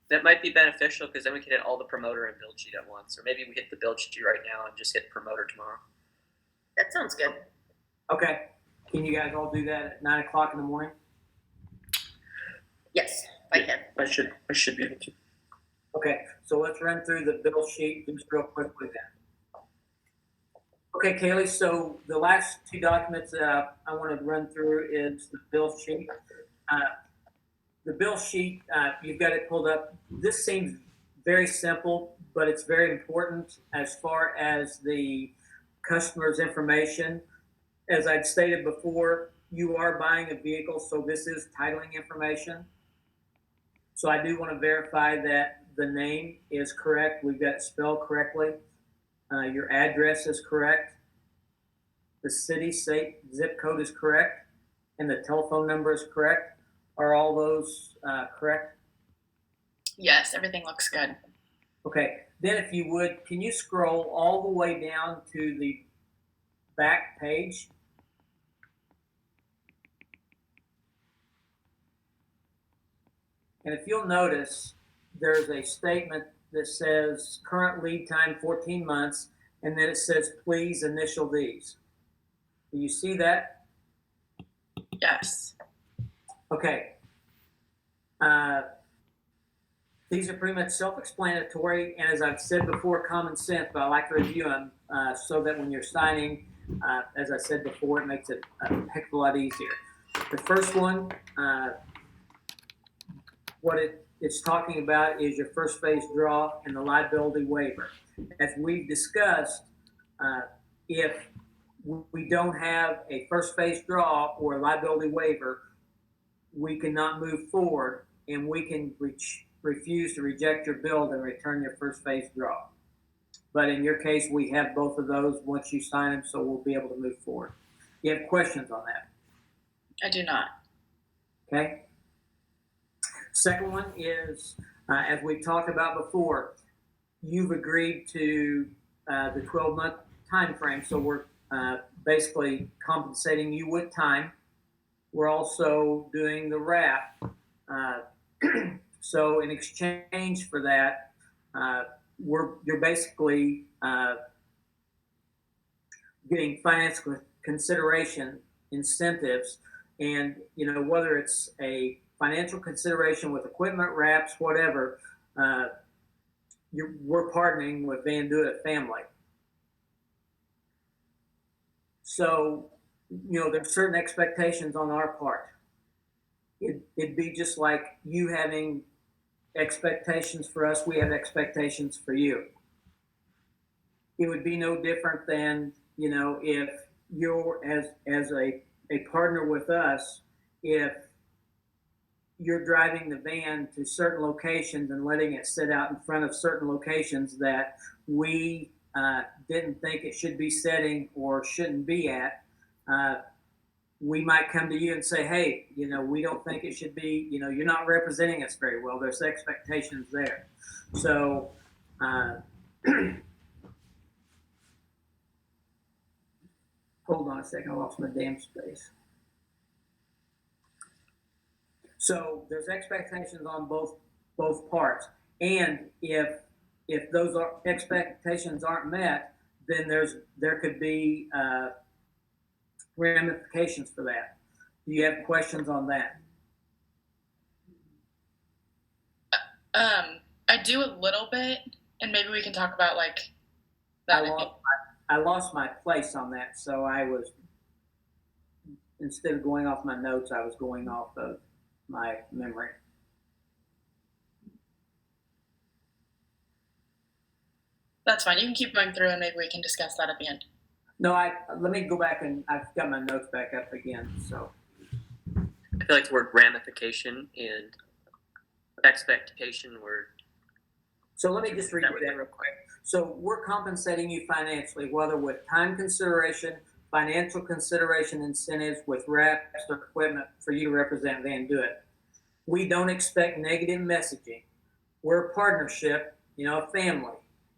[SPEAKER 3] That might be beneficial because then we can hit all the promoter and build sheet at once, or maybe we hit the build sheet right now and just hit promoter tomorrow.
[SPEAKER 8] That sounds good.
[SPEAKER 1] Okay. Can you guys all do that at 9 o'clock in the morning?
[SPEAKER 8] Yes, I can.
[SPEAKER 3] I should be able to.
[SPEAKER 1] Okay, so let's run through the bill sheet just real quickly then. Okay, Kaylee, so the last two documents that I want to run through is the bill sheet. The bill sheet, you've got it pulled up. This seems very simple, but it's very important as far as the customer's information. As I'd stated before, you are buying a vehicle, so this is titling information. So I do want to verify that the name is correct. We've got it spelled correctly. Your address is correct. The city state zip code is correct, and the telephone number is correct. Are all those correct?
[SPEAKER 4] Yes, everything looks good.
[SPEAKER 1] Okay. Then, if you would, can you scroll all the way down to the back page? And if you'll notice, there's a statement that says current lead time 14 months, and then it says please initial these. Do you see that?
[SPEAKER 4] Yes.
[SPEAKER 1] Okay. These are pretty much self-explanatory, and as I've said before, common sense, but I like to review them so that when you're signing, as I said before, it makes it a heck of a lot easier. The first one, what it's talking about is your first phase draw and the liability waiver. As we've discussed, if we don't have a first phase draw or a liability waiver, we cannot move forward, and we can refuse to reject your bill and return your first phase draw. But in your case, we have both of those once you sign them, so we'll be able to move forward. You have questions on that?
[SPEAKER 4] I do not.
[SPEAKER 1] Okay. Second one is, as we talked about before, you've agreed to the 12-month time frame, so we're basically compensating you with time. We're also doing the wrap. So in exchange for that, you're basically getting financial consideration incentives, and whether it's a financial consideration with equipment, wraps, whatever, we're partnering with Van Duit family. So there's certain expectations on our part. It'd be just like you having expectations for us, we have expectations for you. It would be no different than, if you're as a partner with us, if you're driving the van to certain locations and letting it sit out in front of certain locations that we didn't think it should be sitting or shouldn't be at, we might come to you and say, hey, we don't think it should be, you're not representing us very well. There's expectations there. So, hold on a second. I lost my damn space. So there's expectations on both parts. And if those expectations aren't met, then there could be ramifications for that. Do you have questions on that?
[SPEAKER 4] I do a little bit, and maybe we can talk about
[SPEAKER 1] I lost my place on that, so I was, instead of going off my notes, I was going off of my memory.
[SPEAKER 4] That's fine. You can keep going through, and maybe we can discuss that at the end.
[SPEAKER 1] No, let me go back, and I've got my notes back up again. So
[SPEAKER 3] I feel like the word ramification and expectation were.
[SPEAKER 1] So let me just read that real quick. So we're compensating you financially, whether with time consideration, financial consideration incentives, with wraps or equipment for you to represent Van Duit. We don't expect negative messaging. We're a partnership, a family.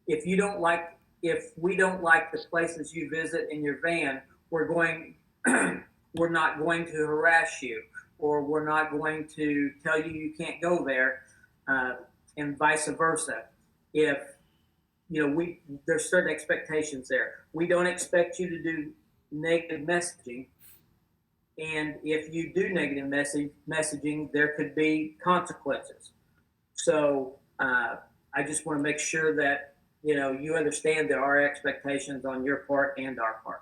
[SPEAKER 1] If we don't like the places you visit in your van, we're going we're not going to harass you, or we're not going to tell you you can't go there, and vice versa. If there's certain expectations there. We don't expect you to do negative messaging, and if you do negative messaging, there could be consequences. So I just want to make sure that you understand there are expectations on your part and our part.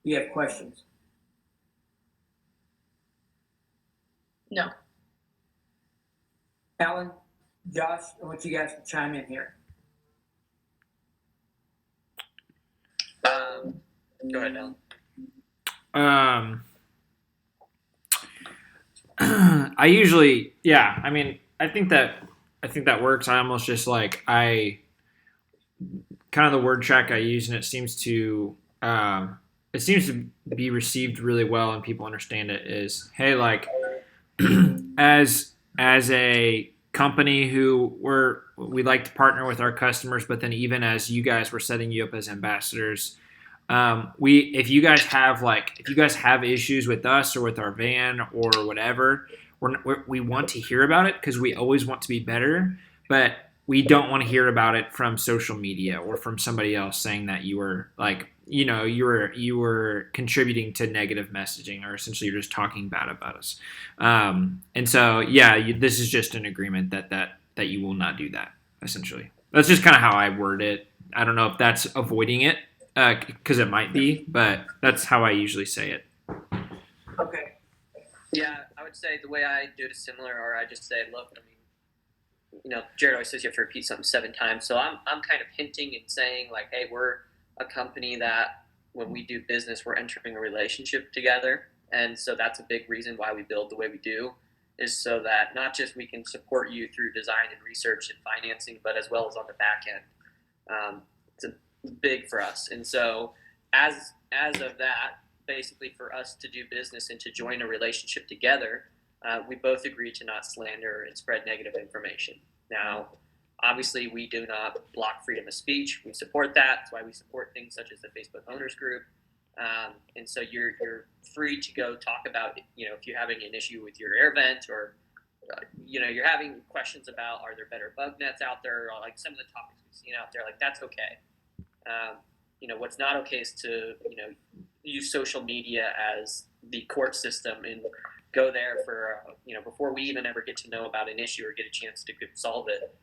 [SPEAKER 1] Do you have questions?
[SPEAKER 4] No.
[SPEAKER 1] Alan, Josh, I want you guys to chime in here.
[SPEAKER 3] Go ahead, Alan.
[SPEAKER 7] I usually, yeah. I mean, I think that works. I almost just like kind of the word track I use, and it seems to be received really well, and people understand it. Is, hey, like as a company who we like to partner with our customers, but then even as you guys were setting you up as ambassadors. If you guys have issues with us or with our van or whatever, we want to hear about it because we always want to be better, but we don't want to hear about it from social media or from somebody else saying that you were you were contributing to negative messaging, or essentially you're just talking bad about us. And so, yeah, this is just an agreement that you will not do that. Essentially, that's just kind of how I word it. I don't know if that's avoiding it. Because it might be, but that's how I usually say it.
[SPEAKER 1] Okay.
[SPEAKER 3] Yeah, I would say the way I do it is similar, or I just say, look, I mean, Jared always says you have to repeat something 7 times. So I'm kind of hinting and saying, like, hey, we're a company that when we do business, we're entering a relationship together. And so that's a big reason why we build the way we do, is so that not just we can support you through design and research and financing, but as well as on the back end. It's big for us. And so as of that, basically for us to do business and to join a relationship together, we both agree to not slander and spread negative information. Now, obviously, we do not block freedom of speech. We support that. That's why we support things such as the Facebook Owners Group. And so you're free to go talk about, if you're having an issue with your air vent, or you're having questions about, are there better bug nets out there, or like some of the topics we've seen out there, like that's okay. What's not okay is to, use social media as the court system and go there for, before we even ever get to know about an issue or get a chance to solve it,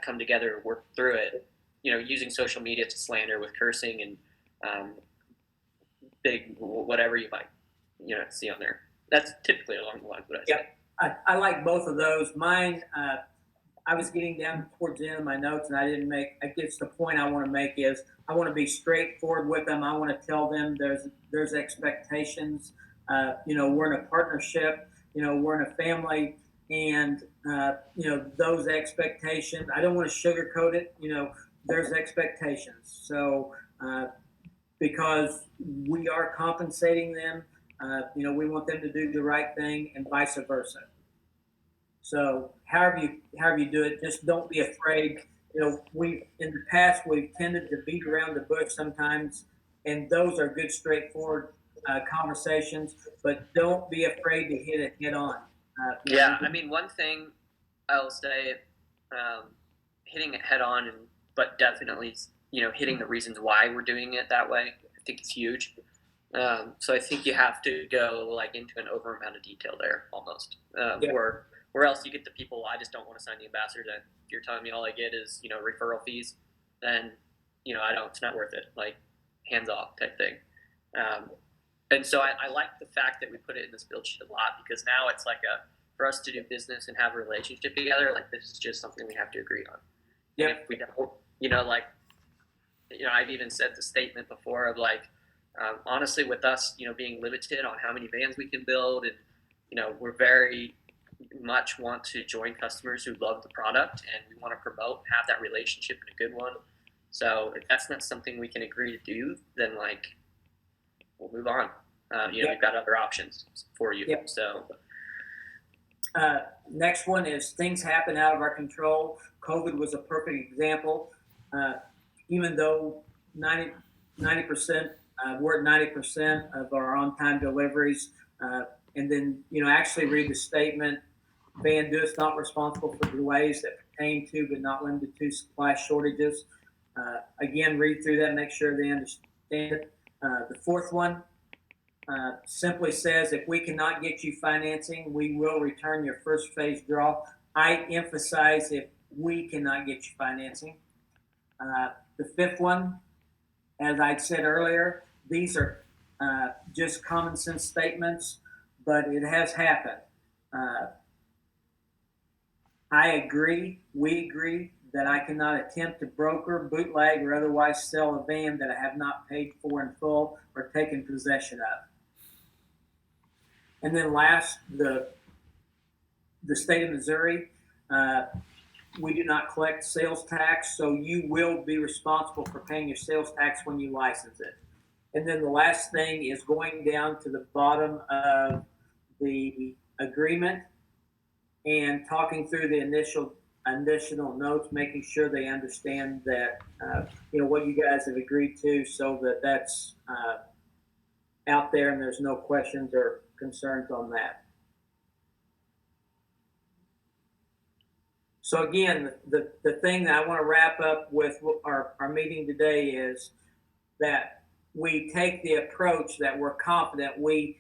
[SPEAKER 3] come together and work through it, using social media to slander with cursing and big whatever you might, see on there. That's typically along the lines of what I say.
[SPEAKER 1] I like both of those. Mine, I was getting down towards the end of my notes, and I guess the point I want to make is I want to be straightforward with them. I want to tell them there's expectations. We're in a partnership, we're in a family, and, those expectations, I don't want to sugarcoat it. There's expectations. So, because we are compensating them, we want them to do the right thing, and vice versa. So however you do it, just don't be afraid. We in the past we've tended to beat around the bush sometimes, and those are good, straightforward conversations. But don't be afraid to hit it head on.
[SPEAKER 3] Yeah, I mean, one thing I'll say, hitting it head on, but definitely, hitting the reasons why we're doing it that way, I think it's huge. So I think you have to go like into an over amount of detail there, almost, or else you get the people, I just don't want to sign the ambassador. Then if you're telling me all I get is, referral fees, then, it's not worth it. Like, hands off type thing. And so I like the fact that we put it in this build sheet a lot, because now it's like for us to do business and have a relationship together, like this is just something we have to agree on. Yeah. And if we don't, I've even said the statement before of like, honestly, with us, being limited on how many vans we can build, and, we're very much want to join customers who love the product, and we want to promote, have that relationship and a good one. So if that's not something we can agree to do, then we'll move on. We've got other options for you. Yep. So
[SPEAKER 1] next one is things happen out of our control. COVID was a perfect example. Even though 90%. We're at 90% of our on-time deliveries. And then, actually read the statement. Van Do is not responsible for delays that pertain to but not limited to supply shortages. Again, read through that, make sure they understand it. The fourth one simply says, if we cannot get you financing, we will return your first phase draw. I emphasize if we cannot get you financing. The fifth one, as I said earlier, these are just common sense statements, but it has happened. I agree, we agree that I cannot attempt to broker, bootleg, or otherwise sell a van that I have not paid for in full or taken possession of. And then last, the state of Missouri, we do not collect sales tax, so you will be responsible for paying your sales tax when you license it. And then the last thing is going down to the bottom of the agreement and talking through the additional notes, making sure they understand that, what you guys have agreed to, so that that's out there and there's no questions or concerns on that. So again, the thing that I want to wrap up with our meeting today is that we take the approach that we're confident. We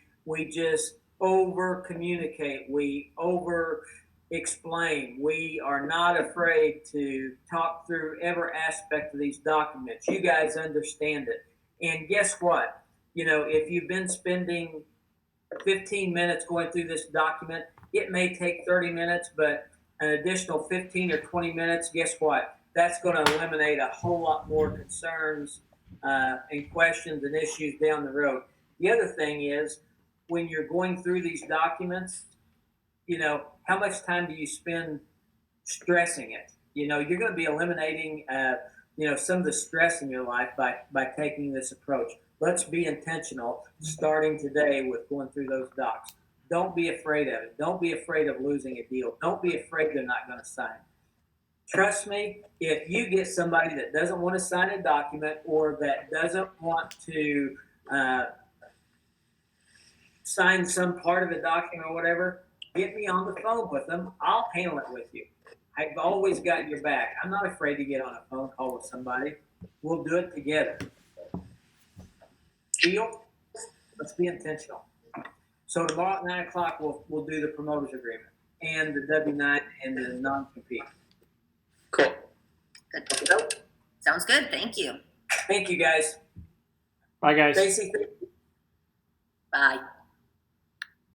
[SPEAKER 1] just over communicate. We over explain. We are not afraid to talk through every aspect of these documents. You guys understand it. And guess what? If you've been spending 15 minutes going through this document, it may take 30 minutes, but an additional 15 or 20 minutes, guess what? That's going to eliminate a whole lot more concerns and questions and issues down the road. The other thing is, when you're going through these documents, how much time do you spend stressing it? You're going to be eliminating, some of the stress in your life by taking this approach. Let's be intentional starting today with going through those docs. Don't be afraid of it. Don't be afraid of losing a deal. Don't be afraid they're not going to sign. Trust me, if you get somebody that doesn't want to sign a document or that doesn't want to sign some part of the document or whatever, get me on the phone with them. I'll handle it with you. I've always got your back. I'm not afraid to get on a phone call with somebody. We'll do it together. Deal? Let's be intentional. So tomorrow at 9 o'clock, we'll do the promoters agreement and the W-9 and the non-compete.
[SPEAKER 3] Cool.
[SPEAKER 8] Good. Sounds good. Thank you.
[SPEAKER 1] Thank you, guys.
[SPEAKER 7] Bye, guys.
[SPEAKER 1] Stacy, thank you.
[SPEAKER 8] Bye.